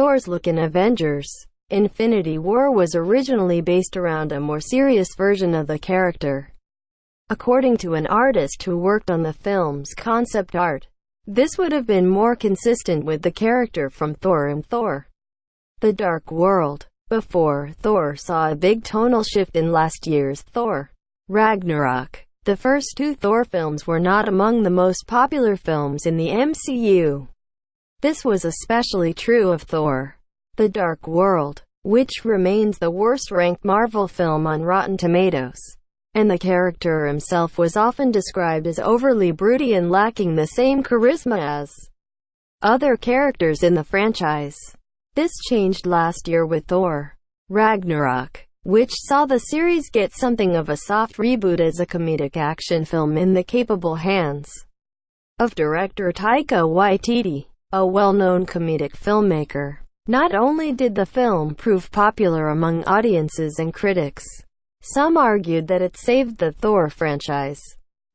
Thor's look in Avengers: Infinity War was originally based around a more serious version of the character. According to an artist who worked on the film's concept art, this would have been more consistent with the character from Thor and Thor: The Dark World. Before Thor saw a big tonal shift in last year's Thor: Ragnarok. The first two Thor films were not among the most popular films in the MCU. This was especially true of Thor: The Dark World, which remains the worst-ranked Marvel film on Rotten Tomatoes. And the character himself was often described as overly broody and lacking the same charisma as other characters in the franchise. This changed last year with Thor: Ragnarok, which saw the series get something of a soft reboot as a comedic action film in the capable hands of director Taika Waititi, a well-known comedic filmmaker. Not only did the film prove popular among audiences and critics, some argued that it saved the Thor franchise.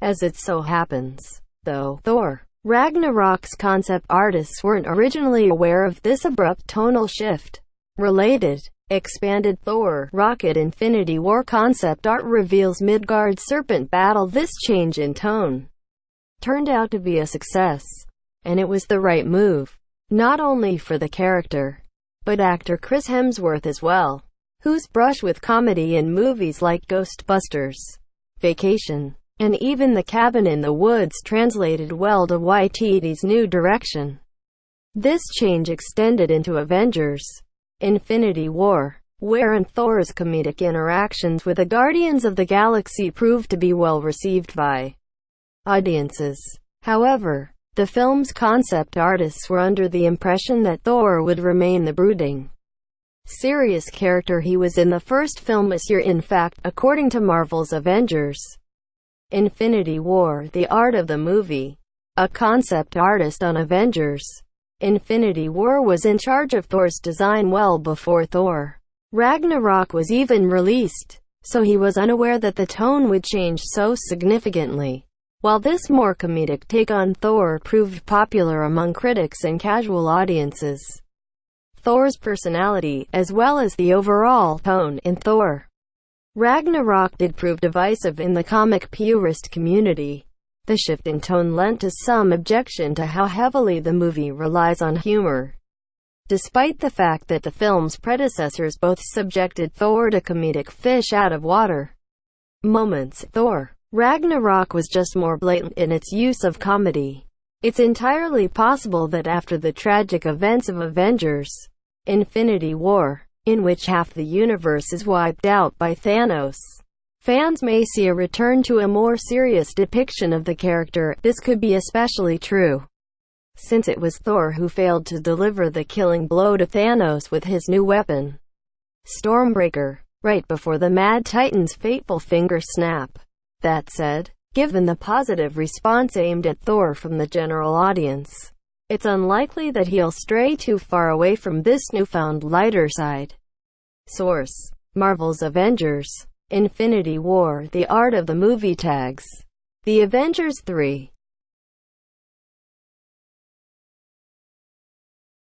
As it so happens, though, Thor: Ragnarok's concept artists weren't originally aware of this abrupt tonal shift. Related, expanded Thor: Rocket Infinity War concept art reveals Midgard's Serpent battle. This change in tone turned out to be a success, and it was the right move, not only for the character, but actor Chris Hemsworth as well, whose brush with comedy in movies like Ghostbusters, Vacation, and even The Cabin in the Woods translated well to Waititi's new direction. This change extended into Avengers: Infinity War, wherein Thor's comedic interactions with the Guardians of the Galaxy proved to be well received by audiences. However, the film's concept artists were under the impression that Thor would remain the brooding, serious character he was in the first film this year. In fact, according to Marvel's Avengers: Infinity War, the art of the movie, a concept artist on Avengers: Infinity War was in charge of Thor's design well before Thor: Ragnarok was even released, so he was unaware that the tone would change so significantly. While this more comedic take on Thor proved popular among critics and casual audiences, Thor's personality, as well as the overall tone in Thor: Ragnarok, did prove divisive in the comic purist community. The shift in tone lent to some objection to how heavily the movie relies on humor, despite the fact that the film's predecessors both subjected Thor to comedic fish out of water moments. Thor: Ragnarok was just more blatant in its use of comedy. It's entirely possible that after the tragic events of Avengers: Infinity War, in which half the universe is wiped out by Thanos, fans may see a return to a more serious depiction of the character. This could be especially true since it was Thor who failed to deliver the killing blow to Thanos with his new weapon, Stormbreaker, right before the Mad Titan's fateful finger snap. That said, given the positive response aimed at Thor from the general audience, it's unlikely that he'll stray too far away from this newfound lighter side. Source: Marvel's Avengers: Infinity War, the art of the movie. Tags: The Avengers 3.